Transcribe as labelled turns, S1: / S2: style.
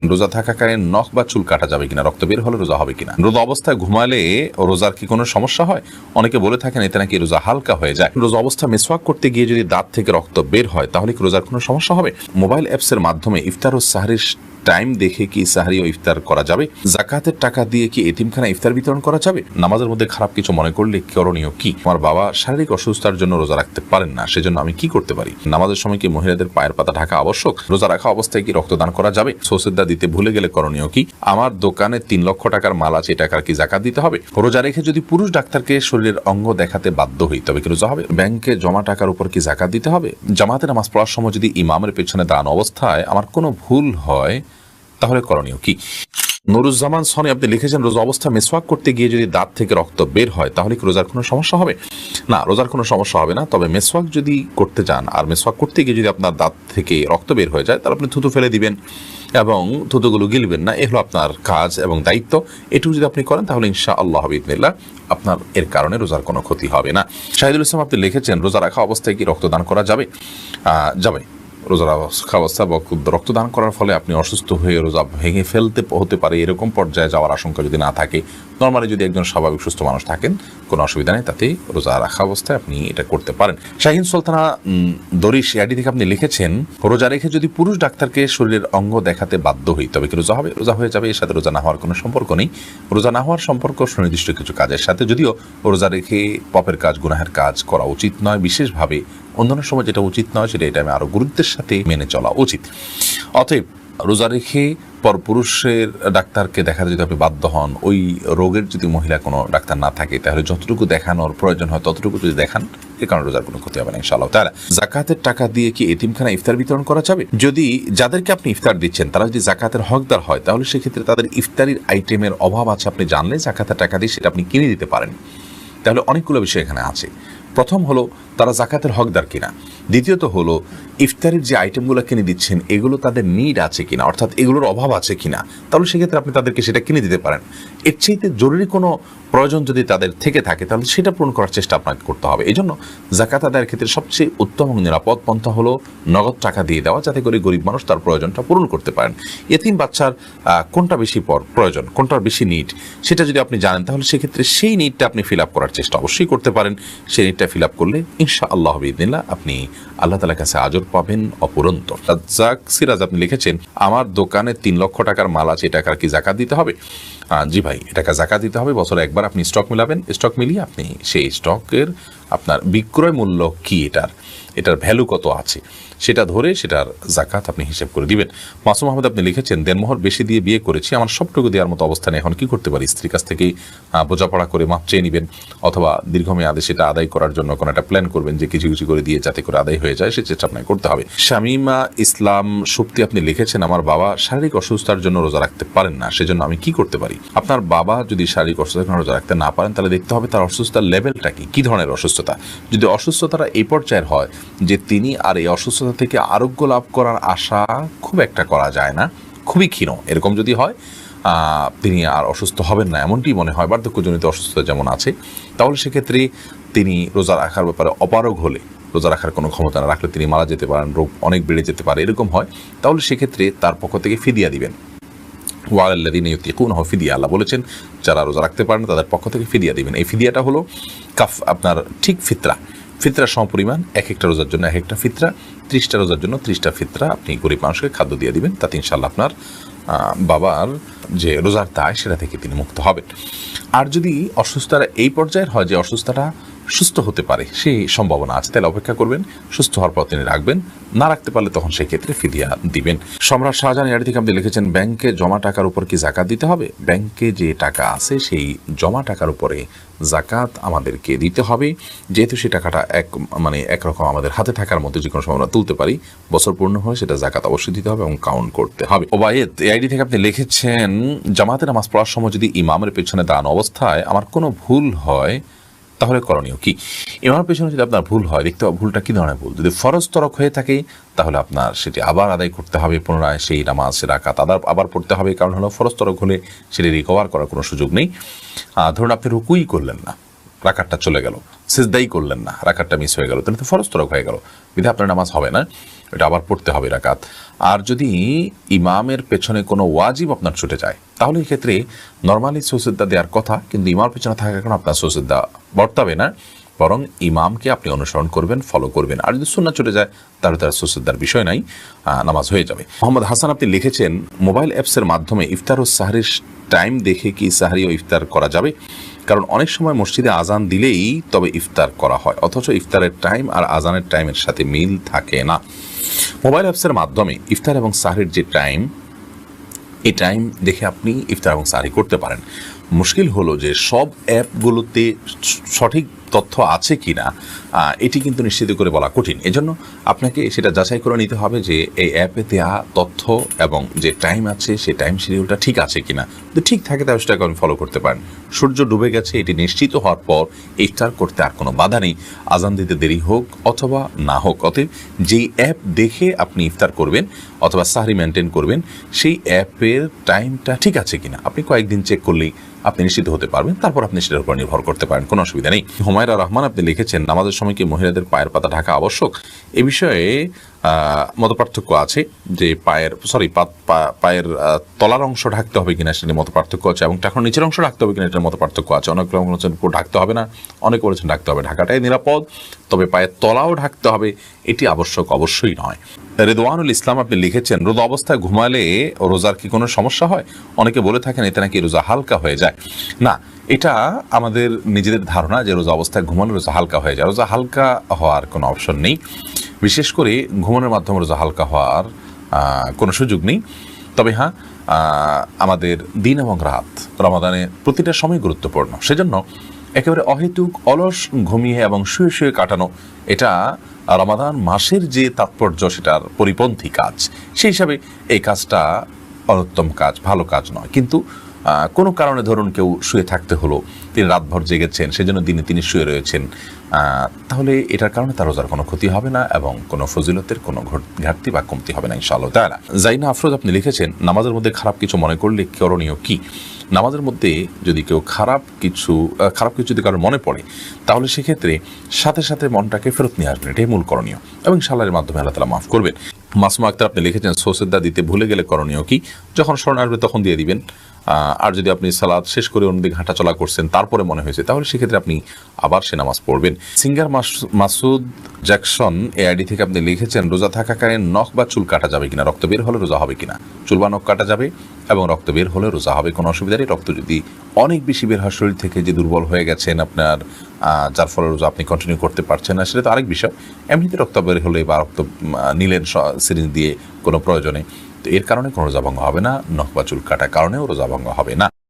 S1: রোজা থাকাকালীন নখ বা চুল কাটা যাবে কিনা, রক্ত বের হলে রোজা হবে কিনা, রোজা অবস্থায় ঘুমালে রোজার কি কোনো সমস্যা হয়? অনেকে বলে থাকেন এতে নাকি রোজা হালকা হয়ে যায়। রোজা অবস্থায় মিসওয়াক করতে গিয়ে যদি দাঁত থেকে রক্ত বের হয় তাহলে কি রোজার কোনো সমস্যা হবে? মোবাইল অ্যাপসের মাধ্যমে ইফতার ও সাহরির টাইম দেখে কি সাহরি ও ইফতার করা যাবে? জাকাতের টাকা দিয়ে কি এতিমখানা ইফতার বিতরণ করা যাবে? নামাজের মধ্যে খারাপ কিছু মনে করলে করণীয় কি? আমার বাবা শারীরিক অসুস্থতার জন্য রোজা রাখতে পারেন না, সেজন্য আমি কি করতে পারি? নামাজের সময় কি মহিলাদের পায়ের পাতা ঢাকা আবশ্যক? রোজা রাখা অবস্থায় কি রক্তদান করা যাবে? সৌসেদ্দা দিতে ভুলে গেলে করণীয় কি? আমার দোকানে 3 লক্ষ টাকার মাল আছে, টাকার কি জাকাত দিতে হবে? রোজা রেখে যদি পুরুষ ডাক্তারকে শরীরের অঙ্গ দেখাতে বাধ্য হই তবে কি রোজা হবে? ব্যাংকে জমা টাকার উপর কি জাকাত দিতে হবে? জামাতে নামাজ পড়ার সময় যদি ইমামের পেছনে দাঁড়ানো অবস্থায় আমার কোনো ভুল হয় তাহলে করণীয় কি? নুরুজ্জামান সনি আপনি লিখেছেন, রোজা অবস্থা মিসওয়াক করতে গিয়ে যদি দাঁত থেকে রক্ত বের হয় তাহলে কি রোজার কোনো সমস্যা হবে? না, রোজার কোনো সমস্যা হবে না। তবে মিসওয়াক যদি করতে চান আর মিসওয়াক করতে গিয়ে যদি আপনার দাঁত থেকে রক্ত বের হয়ে যায় তাহলে আপনি থুতু ফেলে দিবেন এবং থুতুগুলো গিলবেন না। এগুলো আপনার কাজ এবং দায়িত্ব। এটুকু যদি আপনি করেন তাহলে ইনশাআল্লাহ বিইذনিল্লাহ আপনার এর কারণে রোজার কোনো ক্ষতি হবে না। শাহিদুল ইসলাম আপনি লিখেছেন, রোজা রাখা অবস্থায় কি রক্তদান করা যাবে? যাবে। রোজা রাখা অবস্থা রক্তদান করার ফলে আপনি অসুস্থ হয়ে রোজা ভেঙে ফেলতে হতে পারে, এরকম পর্যায়ে যাওয়ার আশঙ্কা যদি না থাকে, নর্মালি যদি একজন স্বাভাবিক সুস্থ মানুষ থাকেন কোনো অসুবিধা নেই, তাতে রোজা রাখা অবস্থায় আপনি এটা করতে পারেন। শাহিন সুলতানা দরিশ এআইডি থেকে আপনি লিখেছেন, রোজা রেখে যদি পুরুষ ডাক্তারকে শরীরের অঙ্গ দেখাতে বাধ্য হই তবে কি রোজা হবে? রোজা হয়ে যাবে, এর সাথে রোজা না হওয়ার কোনো সম্পর্ক নেই। রোজা না হওয়ার সম্পর্ক সুনির্দিষ্ট কিছু কাজের সাথে, যদিও রোজা রেখে পাপের কাজ গুনাহের কাজ করা উচিত নয়। বিশেষভাবে অন্যান্য সময় যেটা উচিত নয় সেটা এটা আমি আরো গুরুত্বের সাথে মেনে চলা উচিত। অতএব রোজা রেখে পরপুরুষের ডাক্তারকে দেখাতে যদি আপনি বাধ্য হন, ওই রোগের যদি মহিলা কোনো ডাক্তার না থাকে তাহলে যতটুকু দেখানোর প্রয়োজন হয় ততটুকু যদি দেখান, এ কারণে রোজার কোনো ক্ষতি হবে না ইনশাআল্লাহ তাআলা। জাকাতের টাকা দিয়ে কি এতিমখানা ইফতার বিতরণ করা যাবে? যদি যাদেরকে আপনি ইফতার দিচ্ছেন তারা যদি জাকাতের হকদার হয় তাহলে সেক্ষেত্রে তাদের ইফতারির আইটেমের অভাব আছে আপনি জানলে জাকাতের টাকা দিয়ে সেটা আপনি কিনে দিতে পারেন। তাহলে অনেকগুলো বিষয় এখানে আছে। প্রথম হলো তারা জাকাতের হকদার কিনা, দ্বিতীয়ত হলো ইফতারের যে আইটেমগুলো কিনে দিচ্ছেন এগুলো তাদের নিড আছে কিনা, অর্থাৎ এগুলোর অভাব আছে কিনা, তাহলে সেক্ষেত্রে আপনি তাদেরকে সেটা কিনে দিতে পারেন। এর চাইতে জরুরি কোনো প্রয়োজন যদি তাদের থেকে থাকে তাহলে সেটা পূরণ করার চেষ্টা আপনাকে করতে হবে। এই জন্য জাকাত আদায়ের ক্ষেত্রে সবচেয়ে উত্তম এবং নিরাপদ পন্থা হলো নগদ টাকা দিয়ে দেওয়া, যাতে করে গরিব মানুষ তার প্রয়োজনটা পূরণ করতে পারেন। এতিম বাচ্চার কোনটা বেশি প্রয়োজন, কোনটার বেশি নিড, সেটা যদি আপনি জানেন তাহলে সেক্ষেত্রে সেই নিডটা আপনি ফিল আপ করার চেষ্টা অবশ্যই করতে পারেন। সেই নিডটা ফিল আপ করলে ইনশাআল্লাহ বিইذনিল্লাহ আপনি আল্লাহ তাআলার কাছে আজর পাবেন অপুরন্ত। রাজ্জাক সিরাজ আপনি লিখেছেন, আমার দোকানে 3 লক্ষ টাকার মাল আছে, টাকার কি জাকাত দিতে হবে? জি ভাই, এটাকে জাকাত দিতে হবে। বছরে একবার আপনি স্টক মিলাবেন, স্টক মিলিয়ে আপনি সেই স্টকের আপনার বিক্রয় মূল্য কি, এটার ভ্যালু কত আছে সেটা ধরে সেটার জাকাত আপনি হিসেব করে দিবেন। মাসুম আহমেদ আপনি লিখেছেন, দেনমোহর বেশি দিয়ে বিয়ে করেছি, আমার সবটুকু দেওয়ার মতো অবস্থানে এখন কি করতে পারি? স্ত্রীর কাছ থেকেই বোঝাপড়া করে মাপ চেয়ে নেবেন, অথবা দীর্ঘমেয়াদে সেটা আদায় করার জন্য কোনো একটা প্ল্যান করবেন যে কিছু কিছু করে দিয়ে যাতে করে আদায় হয়ে যায়, সে চেষ্টা আপনাকে করতে হবে। শামিমা ইসলাম শক্তি আপনি লিখেছেন, আমার বাবা শারীরিক অসুস্থতার জন্য রোজা রাখতে পারেন না, সেজন্য আমি কি করতে পারি? আপনার বাবা যদি শারীরিক অসুস্থতার কারণে রোজা রাখতে না পারেন তাহলে দেখতে হবে তার অসুস্থতার লেভেলটা কি ধরনের অসুস্থতা। যদি অসুস্থতাটা এই পর্যায়ের হয় যে তিনি আর এই অসুস্থতা থেকে আরোগ্য লাভ করার আশা খুব একটা করা যায় না, খুবই ক্ষীণ, এরকম যদি হয় তিনি আর অসুস্থ হবেন না এমনটি মনে হয়, বার্ধক্যজনিত অসুস্থতা যেমন আছে, তাহলে সেক্ষেত্রে তিনি রোজা রাখার ব্যাপারে অপারগ হলে, রোজা রাখার কোনো ক্ষমতা না রাখলে তিনি মারা যেতে পারেন, রোগ অনেক বেড়ে যেতে পারে, এরকম হয়, তাহলে সেক্ষেত্রে তার পক্ষ থেকে ফিদিয়া দিবেন। ওয়ালাল্লাযীনা ইউতিকুনাহু ফিদিয়া, আল্লাহ বলেছেন যারা রোজা রাখতে পারেন তাদের পক্ষ থেকে ফিদিয়া দিবেন। এই ফিদিয়াটা হলো আপনার ঠিক ফিতরা সমপরিমাণ, এক একটা রোজার জন্য এক একটা ফিতরা, 30টা রোজার জন্য 30টা ফিতরা আপনি গরিব মানুষকে খাদ্য দিয়ে দিবেন, তাতে ইনশাআল্লাহ আপনার বাবার যে রোজার দায় সেটা থেকে তিনি মুক্ত হবেন। আর যদি অসুস্থতা এই পর্যায়ের হয় যে অসুস্থতা সুস্থ হতে পারে, সেই সম্ভাবনা আছে, তাহলে অপেক্ষা করবেন, সুস্থ হওয়ার পর তিনি রাখবেন, না রাখতে পারলে তখন সেই ক্ষেত্রে ফিদিয়া দিবেন। সম্রাট শাহজাহান এর থেকে আপনি লিখেছেন, ব্যাংকে জমা টাকার উপর কি জাকাত দিতে হবে? ব্যাংকে যে টাকা আছে সেই জমা টাকার উপরে জাকাত আমাদেরকে দিতে হবে, যেহেতু সেই টাকাটা একরকম আমাদের হাতে থাকার মধ্যে যে কোনো সময় আমরা তুলতে পারি, বছর পূর্ণ হয়ে সেটা জাকাত অবশ্যই দিতে হবে এবং কাউন্ট করতে হবে। ওবায়েদ এআইডি থেকে আপনি লিখেছেন, জামাতে নামাজ পড়ার সময় যদি ইমামের পেছনে দাঁড়ানো অবস্থায় আমার কোনো ভুল হয় তাহলে করণীয় কি? ইমামের পেছনে যদি আপনার ভুল হয়, দেখতে হবে ভুলটা কি ধরনের ভুল। যদি ফরজ তরক হয়ে থাকে তাহলে আপনার সেটি আবার আদায় করতে হবে, পুনরায় সেই নামাজ রাকাত আবার পড়তে হবে, কারণ হলো ফরজ তরক হলে সেটি রিকভার করার কোনো সুযোগ নেই। ধরুন আপনি রুকুই করলেন না, রাকাতটা চলে গেল, সিজদাই করলেন না, রাকাতটা মিস হয়ে গেল, তাহলে তো ফরজ তরক হয়ে গেল, বিধায় আপনার নামাজ হবে না, এটা আবার পড়তে হবে রাকাত। আর যদি ইমামের পেছনে কোনো ওয়াজিব আপনার ছুটে যায়, তাহলে এই ক্ষেত্রে নর্মালি সুজদা দেওয়ার কথা, কিন্তু ইমামের পেছনে থাকার কারণে আপনার সুজদা বর্তাবে না, বরং ইমামকে আপনি অনুসরণ করবেন, ফলো করবেন। আর যদি সুন্নাত ছুটে যায় তাহলে তার সুজদার বিষয় নাই, নামাজ হয়ে যাবে। মোহাম্মদ হাসান আপনি লিখেছেন, মোবাইল অ্যাপসের মাধ্যমে ইফতার ও সাহরির টাইম দেখে কি সাহরি ও ইফতার করা যাবে? কারণ অনেক সময় মসজিদে আজান দিলেই তবে ইফতার করা হয়, অথচ ইফতারের টাইম আর আজানের টাইমের সাথে মিল থাকে না। মোবাইল অ্যাপসের মাধ্যমে ইফতার এবং সাহরির যে টাইম, এই টাইম দেখে আপনি ইফতার এবং সাহরি করতে পারেন। মুশকিল হলো যে সব অ্যাপগুলোতে সঠিক তথ্য আছে কি না এটি কিন্তু নিশ্চিত করে বলা কঠিন। এজন্য আপনাকে সেটা যাচাই করে নিতে হবে যে এই অ্যাপে দেওয়া তথ্য এবং যে টাইম আছে সেই টাইম শিডিউলটা ঠিক আছে কিনা। যদি ঠিক থাকে তাহলে সেটাকে আপনি ফলো করতে পারেন। সূর্য ডুবে গেছে এটি নিশ্চিত হওয়ার পর ইফতার করতে আর কোনো বাধা নেই, আজান দিতে দেরি হোক অথবা না হোক। অতএব যেই অ্যাপ দেখে আপনি ইফতার করবেন অথবা সাহরি মেনটেন করবেন, সেই অ্যাপের টাইমটা ঠিক আছে কিনা আপনি কয়েকদিন চেক করলেই আপনি নিশ্চিত হতে পারবেন, তারপর আপনি সেটার উপর নির্ভর করতে পারেন, কোনো অসুবিধা নেই। হুমায়রা রহমান আপনি লিখেছেন, নামাজের সময় কি মহিলাদের পায়ের পাতা ঢাকা আবশ্যক? এ বিষয়ে মতপার্থক্য আছে যে পায়ের তলার অংশ ঢাকতে হবে কিনা সেটা মতপার্থক্য আছে, এবং টাকার নিচের অংশ ঢাকতে হবে কিনা এটার মতপার্থক্য আছে। অনেক লোক বলেছেন ঢাকতে হবে না, অনেকে বলেছেন ঢাকতে হবে। ঢাকাটাই নিরাপদ, তবে পায়ের তলাও ঢাকতে হবে এটি আবশ্যক অবশ্যই নয়। রেদওয়ানুল ইসলাম আপনি লিখেছেন, রোজা অবস্থায় ঘুমালে রোজার কি কোনো সমস্যা হয়? অনেকে বলে থাকেন এতে নাকি রোজা হালকা হয়ে যায়। না, এটা আমাদের নিজেদের ধারণা যে রোজা অবস্থায় ঘুমালে রোজা হালকা হয়ে যায়। রোজা হালকা হওয়ার কোনো অপশন নেই, বিশেষ করে ঘুমানোর মাধ্যমে রোজা হালকা হওয়ার কোনো সুযোগ নেই। তবে হ্যাঁ, আমাদের দিন এবং রাত রমাদানে প্রতিটা সময় গুরুত্বপূর্ণ, সেজন্য একেবারে অহেতুক অলস ঘুমিয়ে এবং শুয়ে শুয়ে কাটানো এটা রমাদান মাসের যে তাৎপর্য সেটার পরিপন্থী কাজ। সেই হিসাবে এই কাজটা অনুত্তম কাজ, ভালো কাজ নয়। কিন্তু কোনো কারণে ধরুন কেউ শুয়ে থাকতে হলো, তিনি রাতভর জেগেছেন, সেজন্য দিনে তিনি শুয়ে রয়েছেন, তাহলে এটার কারণে তার রোজার কোনো ক্ষতি হবে না এবং কোনো ফজিলতের কোনো ঘাটতি বা কমতি হবে না ইনশাআল্লাহ তাআলা। জাইনা আফরোজ আপনি লিখেছেন, নামাজের মধ্যে খারাপ কিছু মনে করলে করণীয় কি? নামাজের মধ্যে যদি কেউ খারাপ কিছু যদি কারোর মনে পড়ে, তাহলে সেক্ষেত্রে সাথে সাথে মনটাকে ফেরত নিয়ে আসবেন, এটাই মূল করণীয়, এবং ইনশাআল্লাহর মাধ্যমে আল্লাহ তাআলা মাফ করবেন। মাসুমা আক্তার আপনি লিখেছেন, সুজদা দিতে ভুলে গেলে করণীয় কি? যখন স্মরণ আসবে তখন দিয়ে দিবেন। আর যদি আপনি সালাত শেষ করে অন্যদিকে হাঁটা চলা করছেন, তারপরে মনে হয়েছে, তাহলে সেক্ষেত্রে আপনি আবার সে নামাজ পড়বেন। সিঙ্গার মাসুদ জ্যাকসন এই আইডি থেকে আপনি লিখেছেন, রোজা থাকাকালীন নখ বা চুল কাটা যাবে কিনা, রক্ত বের হলে রোজা হবে কিনা? চুল বা নখ কাটা যাবে এবং রক্ত বের হলে রোজা হবে, কোনো অসুবিধা নেই। রক্ত যদি অনেক বেশি বের হয় শরীর থেকে, যে দুর্বল হয়ে গেছেন আপনার, যার ফলে রোজা আপনি কন্টিনিউ করতে পারছেন না, সেটা তো আরেক বিষয়। এমনিতে রক্ত বের হলে বা রক্ত নিলেন সিরিঞ্জ দিয়ে কোনো প্রয়োজনে, তো এর কারণে কোনো রোজা ভঙ্গ হবে না, নখ বা চুল কাটার কারণেও রোজা ভঙ্গ হবে না।